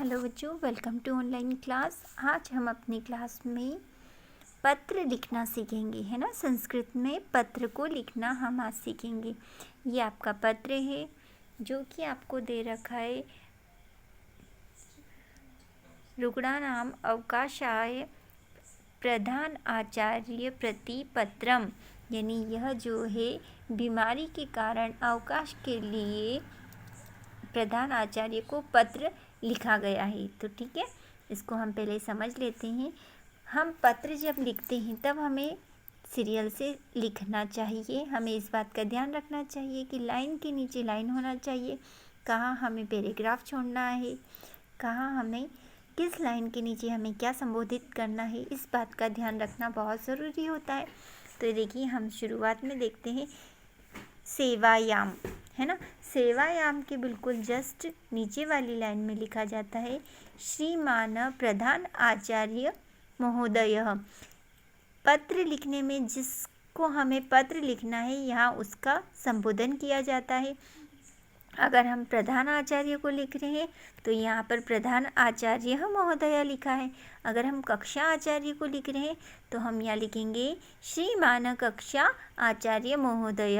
Hello बच्चों, welcome to online class. आज हम अपनी क्लास में पत्र लिखना सीखेंगे, है ना। संस्कृत में पत्र को लिखना हम आज सीखेंगे। ये आपका पत्र है जो कि आपको दे रखा है। रुग्णानाम अवकाशाय प्रधान आचार्य प्रति पत्रम, यानी यह जो है बीमारी के कारण अवकाश के लिए प्रधान आचार्य को पत्र लिखा गया है। तो ठीक है, इसको हम पहले समझ लेते हैं। हम पत्र जब लिखते हैं तब हमें सीरियल से लिखना चाहिए। हमें इस बात का ध्यान रखना चाहिए कि लाइन के नीचे लाइन होना चाहिए, कहाँ हमें पैराग्राफ छोड़ना है, कहाँ हमें किस लाइन के नीचे हमें क्या संबोधित करना है, इस बात का ध्यान रखना बहुत ज़रूरी होता है। तो देखिए, हम शुरुआत में देखते हैं सेवायाम, है ना। सेवायाम के बिल्कुल जस्ट नीचे वाली लाइन में लिखा जाता है श्रीमान प्रधान आचार्य महोदय। पत्र लिखने में जिसको हमें पत्र लिखना है, यहाँ उसका संबोधन किया जाता है। अगर हम प्रधान आचार्य को लिख रहे हैं तो यहाँ पर प्रधान आचार्य महोदय लिखा है। अगर हम कक्षा आचार्य को लिख रहे हैं तो हम यहाँ लिखेंगे श्रीमान कक्षा आचार्य महोदय।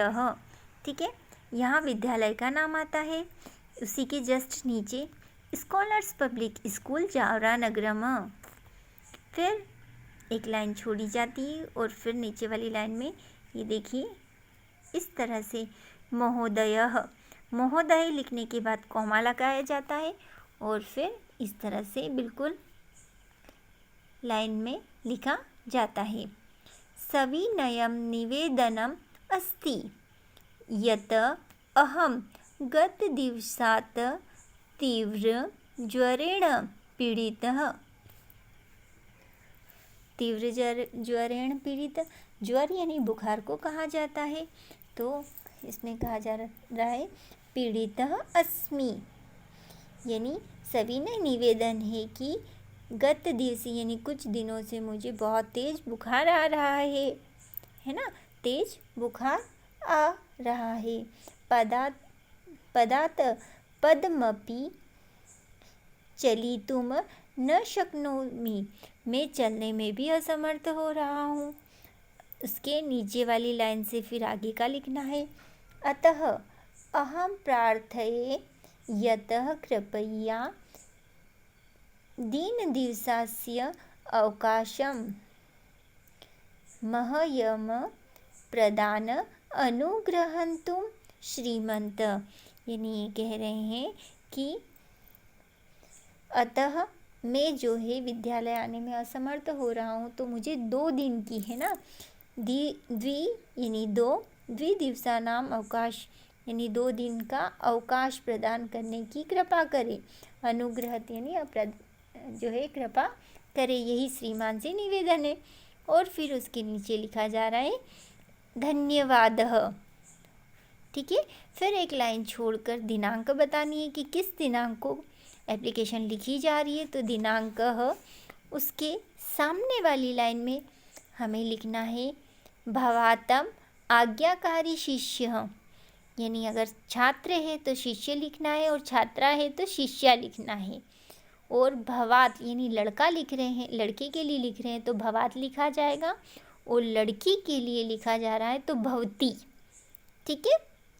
ठीक है, यहाँ विद्यालय का नाम आता है। उसी के जस्ट नीचे स्कॉलर्स पब्लिक स्कूल जावरा नगरम। फिर एक लाइन छोड़ी जाती है और फिर नीचे वाली लाइन में ये देखिए इस तरह से महोदय। महोदय लिखने के बाद कॉमा लगाया जाता है और फिर इस तरह से बिल्कुल लाइन में लिखा जाता है। सविनयम निवेदनम अस्ति यत अहम गत दिवसात् तीव्र ज्वरेण पीड़ितः। तीव्र ज्वरेण पीड़ित, ज्वर यानी बुखार को कहा जाता है, तो इसमें कहा जा रहा है पीड़ितः अस्मि, यानी सविनय निवेदन है कि गत दिवस यानी कुछ दिनों से मुझे बहुत तेज बुखार आ रहा है ना। तेज बुखार आ रहा है। पदात पदमपि चलितुम न शक्नोमि, मैं चलने में भी असमर्थ हो रहा हूँ। उसके नीचे वाली लाइन से फिर आगे का लिखना है अतः अहम प्रार्थये यतः कृपया दीन दिवसास्य अवकाशम मह्यम प्रदान अनुग्रहन्तुम श्रीमंत, यानी ये कह रहे हैं कि अतः मैं जो है विद्यालय आने में असमर्थ हो रहा हूँ, तो मुझे 2 दिन की, है ना, द्वि यानी 2, द्विदिवसानाम अवकाश यानी 2 दिन का अवकाश प्रदान करने की कृपा करे। अनुग्रह यानी जो है कृपा करे, यही श्रीमान से निवेदन है। और फिर उसके नीचे लिखा जा रहा है धन्यवाद। ठीक है, फिर एक लाइन छोड़कर दिनांक बतानी है कि किस दिनांक को एप्लीकेशन लिखी जा रही है। तो दिनांक उसके सामने वाली लाइन में हमें लिखना है भवातम आज्ञाकारी शिष्य, यानी अगर छात्र है तो शिष्य लिखना है और छात्रा है तो शिष्या लिखना है। और भवात यानी लड़का लिख रहे हैं, लड़के के लिए लिख रहे हैं तो भवात लिखा जाएगा, और लड़की के लिए लिखा जा रहा है तो भवती। ठीक है,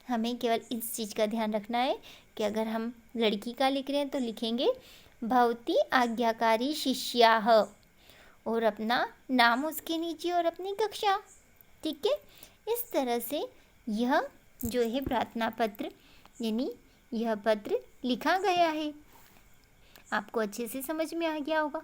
हमें केवल इस चीज़ का ध्यान रखना है कि अगर हम लड़की का लिख रहे हैं तो लिखेंगे भवती आज्ञाकारी शिष्याः और अपना नाम उसके नीचे और अपनी कक्षा। ठीक है, इस तरह से यह जो है प्रार्थना पत्र यानी यह पत्र लिखा गया है। आपको अच्छे से समझ में आ गया होगा।